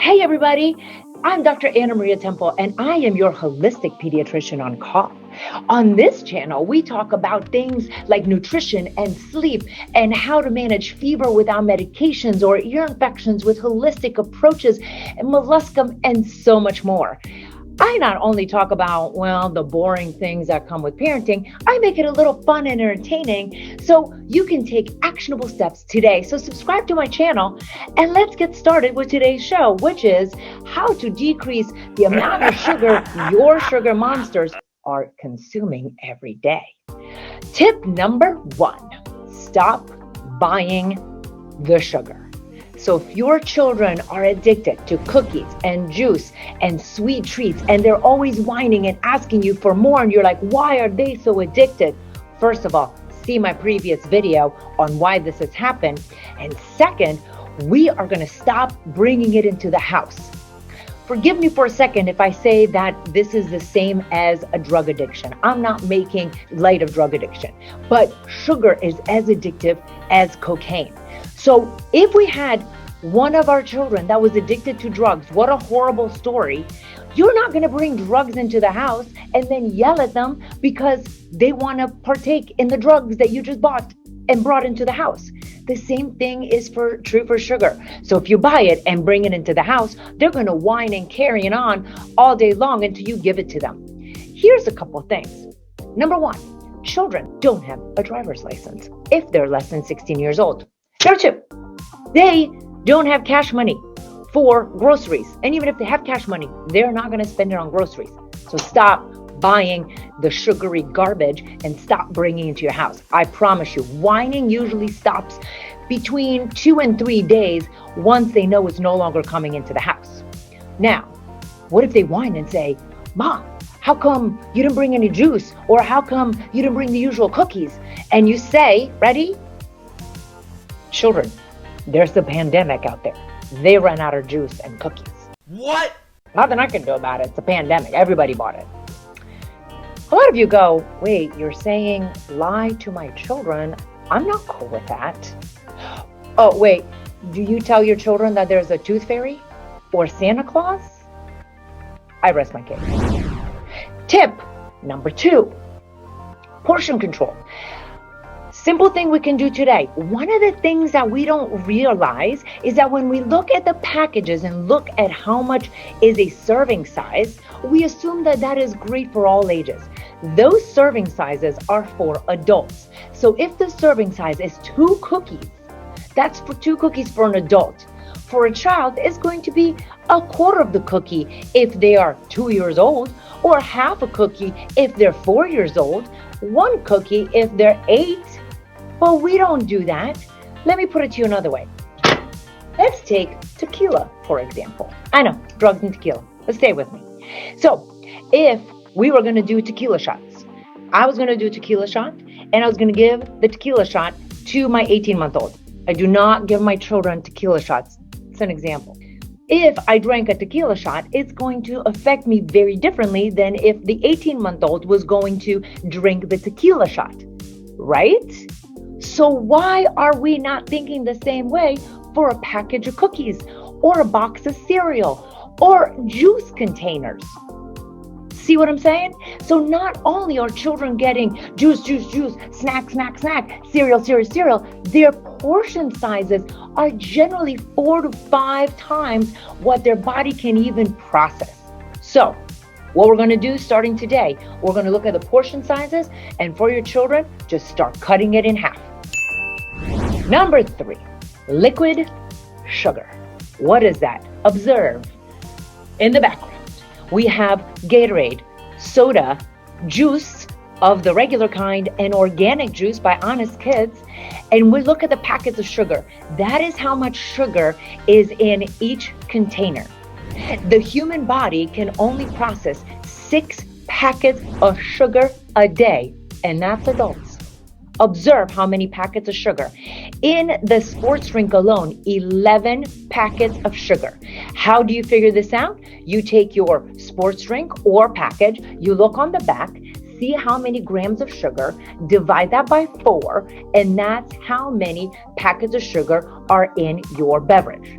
Hey everybody, I'm Dr. Anna Maria Temple and I am your holistic pediatrician on call. On this channel, we talk about things like nutrition and sleep and how to manage fever without medications or ear infections with holistic approaches and molluscum and so much more. I not only talk about, the boring things that come with parenting, I make it a little fun and entertaining so you can take actionable steps today. So subscribe to my channel and let's get started with today's show, which is how to decrease the amount of sugar your sugar monsters are consuming every day. Tip number 1, stop buying the sugar. So if your children are addicted to cookies and juice and sweet treats, and they're always whining and asking you for more, and you're like, why are they so addicted? First of all, see my previous video on why this has happened. And second, we are going to stop bringing it into the house. Forgive me for a second if I say that this is the same as a drug addiction. I'm not making light of drug addiction, but sugar is as addictive as cocaine. So if we had one of our children that was addicted to drugs, what a horrible story. You're not going to bring drugs into the house and then yell at them because they want to partake in the drugs that you just bought and brought into the house. The same thing is true for sugar. So if you buy it and bring it into the house, they're going to whine and carry it on all day long until you give it to them. Here's a couple things. Number 1, children don't have a driver's license if they're less than 16 years old. Number 2, they don't have cash money for groceries. And even if they have cash money, they're not going to spend it on groceries. So stop buying the sugary garbage and stop bringing it into your house. I promise you, whining usually stops between 2 and 3 days once they know it's no longer coming into the house. Now, what if they whine and say, Mom, how come you didn't bring any juice? Or how come you didn't bring the usual cookies? And you say, ready? Children, there's the pandemic out there. They ran out of juice and cookies. What? Nothing I can do about it. It's a pandemic. Everybody bought it. A lot of you go, wait, you're saying lie to my children? I'm not cool with that. Oh, wait, do you tell your children that there's a tooth fairy or Santa Claus? I rest my case. Tip number 2, portion control. Simple thing we can do today. One of the things that we don't realize is that when we look at the packages and look at how much is a serving size, we assume that that is great for all ages. Those serving sizes are for adults. So if the serving size is 2 cookies, that's for 2 cookies for an adult. For a child, it's going to be a quarter of the cookie if they are 2 years old, or half a cookie if they're 4 years old, 1 cookie if they're 8. Well, we don't do that. Let me put it to you another way. Let's take tequila, for example. I know, drugs and tequila, but stay with me. So if we were going to do tequila shots, I was going to do a tequila shot, and I was going to give the tequila shot to my 18-month-old. I do not give my children tequila shots. It's an example. If I drank a tequila shot, it's going to affect me very differently than if the 18-month-old was going to drink the tequila shot, right? So why are we not thinking the same way for a package of cookies or a box of cereal or juice containers? See what I'm saying? So not only are children getting juice, snack, cereal, their portion sizes are generally 4 to 5 times what their body can even process. So what we're going to do starting today, we're going to look at the portion sizes, and for your children, just start cutting it in half. Number 3, liquid sugar. What is that? Observe. In the background, we have Gatorade, soda, juice of the regular kind, and organic juice by Honest Kids. And we look at the packets of sugar. That is how much sugar is in each container. The human body can only process 6 packets of sugar a day, and that's adults. Observe how many packets of sugar. In the sports drink alone, 11 packets of sugar. How do you figure this out? You take your sports drink or package, you look on the back, see how many grams of sugar, divide that by 4, and that's how many packets of sugar are in your beverage.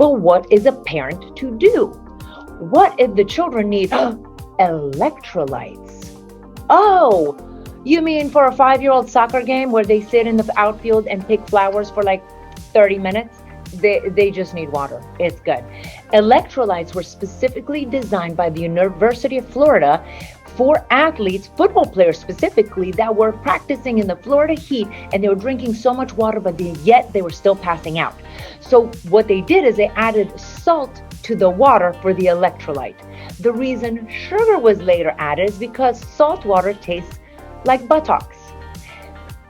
But what is a parent to do? What if the children need electrolytes? Oh, you mean for a 5-year-old soccer game where they sit in the outfield and pick flowers for like 30 minutes? They just need water. It's good. Electrolytes were specifically designed by the University of Florida for athletes, football players specifically, that were practicing in the Florida heat, and they were drinking so much water, but yet they were still passing out. So what they did is they added salt to the water for the electrolyte. The reason sugar was later added is because salt water tastes like buttocks.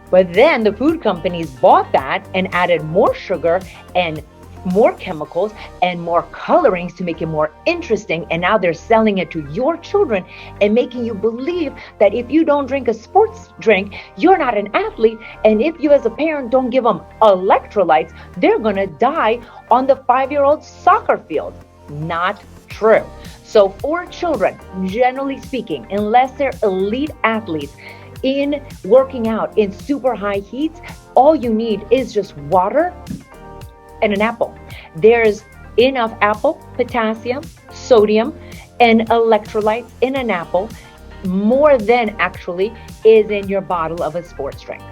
But then the food companies bought that and added more sugar and more chemicals and more colorings to make it more interesting. And now they're selling it to your children and making you believe that if you don't drink a sports drink, you're not an athlete. And if you as a parent don't give them electrolytes, they're going to die on the 5-year-old soccer field. Not true. So for children, generally speaking, unless they're elite athletes, in working out in super high heats, all you need is just water and an apple. There's enough apple, potassium, sodium, and electrolytes in an apple, more than actually is in your bottle of a sports drink.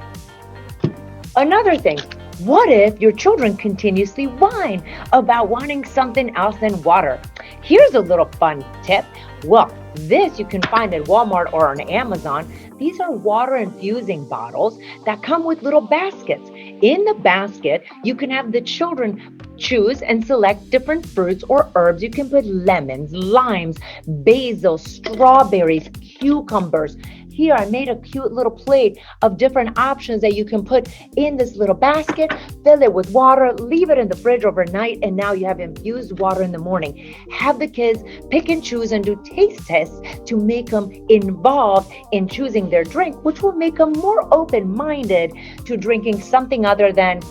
Another thing, what if your children continuously whine about wanting something else than water? Here's a little fun tip. Well, this you can find at Walmart or on Amazon. These are water infusing bottles that come with little baskets. In the basket, you can have the children choose and select different fruits or herbs. You can put lemons, limes, basil, strawberries, cucumbers. Here, I made a cute little plate of different options that you can put in this little basket, fill it with water, leave it in the fridge overnight, and now you have infused water in the morning. Have the kids pick and choose and do taste tests to make them involved in choosing their drink, which will make them more open-minded to drinking something other than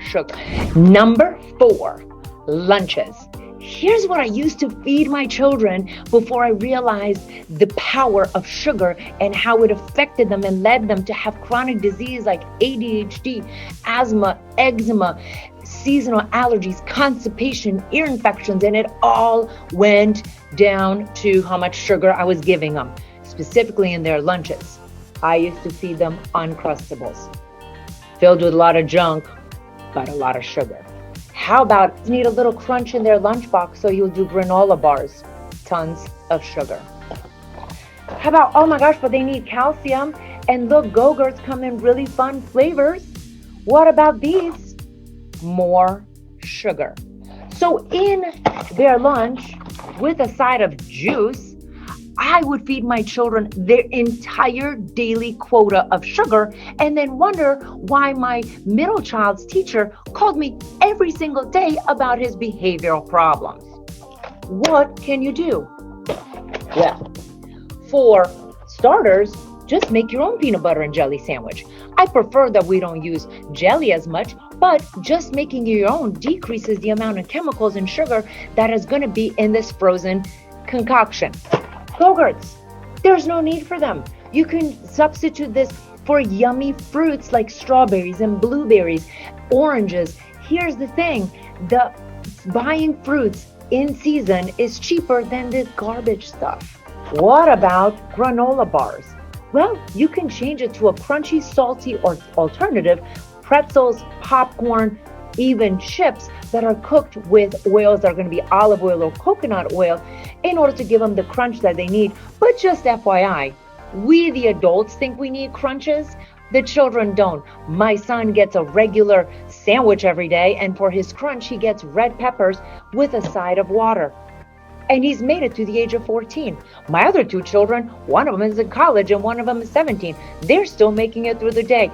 sugar. Number 4, lunches. Here's what I used to feed my children before I realized the power of sugar and how it affected them and led them to have chronic disease like ADHD, asthma, eczema, seasonal allergies, constipation, ear infections, and it all went down to how much sugar I was giving them, specifically in their lunches. I used to feed them Uncrustables, filled with a lot of junk, but a lot of sugar. How about need a little crunch in their lunchbox, so you'll do granola bars, tons of sugar. How about, oh my gosh, but they need calcium, and look, Go-Gurts come in really fun flavors. What about these? More sugar. So in their lunch, with a side of juice, I would feed my children their entire daily quota of sugar and then wonder why my middle child's teacher called me every single day about his behavioral problems. What can you do? Well, for starters, just make your own peanut butter and jelly sandwich. I prefer that we don't use jelly as much, but just making your own decreases the amount of chemicals and sugar that is going to be in this frozen concoction. Go-Gurts, there's no need for them. You can substitute this for yummy fruits like strawberries and blueberries, oranges. Here's the thing, the buying fruits in season is cheaper than this garbage stuff. What about granola bars? Well, you can change it to a crunchy, salty or alternative, pretzels, popcorn, even chips that are cooked with oils that are going to be olive oil or coconut oil in order to give them the crunch that they need. But just FYI, we the adults think we need crunches. The children don't. My son gets a regular sandwich every day, and for his crunch, he gets red peppers with a side of water. And he's made it to the age of 14. My other 2 children, one of them is in college and one of them is 17. They're still making it through the day.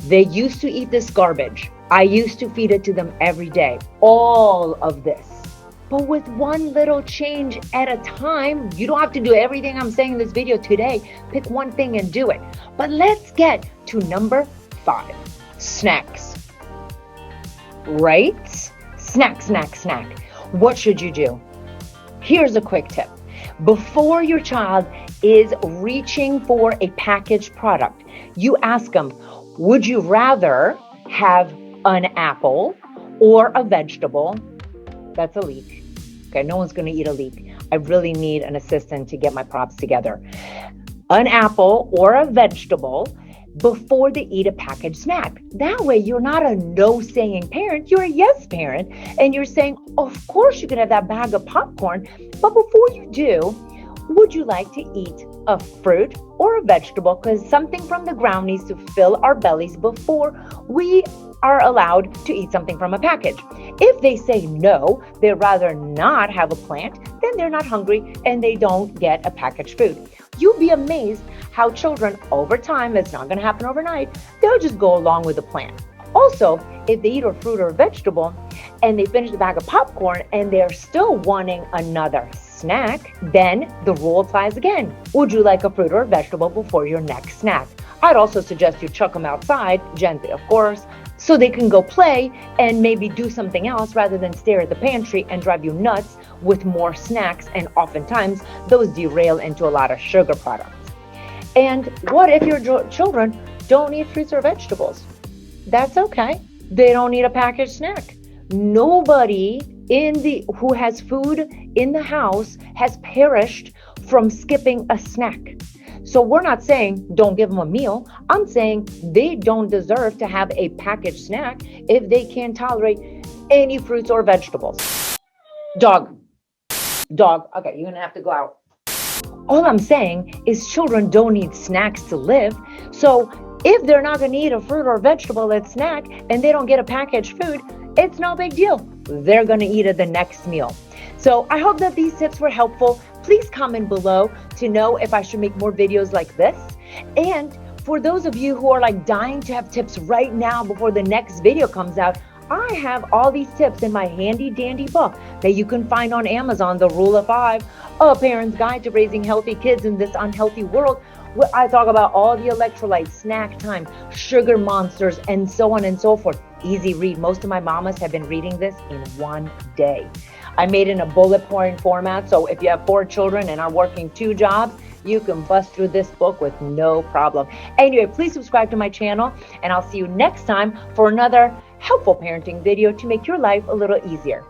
They used to eat this garbage. I used to feed it to them every day, all of this. But with one little change at a time, you don't have to do everything I'm saying in this video today. Pick one thing and do it. But let's get to number 5, snacks. Right? Snack, snack, snack. What should you do? Here's a quick tip. Before your child is reaching for a packaged product, you ask them, would you rather have an apple or a vegetable that's a leek. Okay, no one's going to eat a leek. I really need an assistant to get my props together. An apple or a vegetable before they eat a packaged snack. That way, you're not a no-saying parent, you're a yes parent, and you're saying, of course you can have that bag of popcorn, but before you do, would you like to eat a fruit or a vegetable? Because something from the ground needs to fill our bellies before we are allowed to eat something from a package. If they say no, they'd rather not have a plant, then they're not hungry and they don't get a packaged food. You'll be amazed how children over time, it's not going to happen overnight, they'll just go along with the plan. Also, if they eat a fruit or a vegetable and they finish the bag of popcorn and they're still wanting another snack, then the rule applies again. Would you like a fruit or a vegetable before your next snack? I'd also suggest you chuck them outside, gently of course, so they can go play and maybe do something else rather than stare at the pantry and drive you nuts with more snacks, and oftentimes those derail into a lot of sugar products. And what if your children don't eat fruits or vegetables? That's okay. They don't need a packaged snack. Nobody who has food in the house has perished from skipping a snack. So we're not saying don't give them a meal. I'm saying they don't deserve to have a packaged snack if they can't tolerate any fruits or vegetables. Dog. Okay, you're gonna have to go out. All I'm saying is children don't need snacks to live. So if they're not gonna eat a fruit or vegetable at snack and they don't get a packaged food, it's no big deal. They're gonna eat at the next meal. So I hope that these tips were helpful. Please comment below to know if I should make more videos like this. And for those of you who are like dying to have tips right now before the next video comes out, I have all these tips in my handy dandy book that you can find on Amazon, The Rule of 5, A Parent's Guide to Raising Healthy Kids in This Unhealthy World, where I talk about all the electrolytes, snack time, sugar monsters, and so on and so forth. Easy read. Most of my mamas have been reading this in one day. I made it in a bullet point format, so if you have 4 children and are working 2 jobs, you can bust through this book with no problem. Anyway, please subscribe to my channel, and I'll see you next time for another helpful parenting video to make your life a little easier.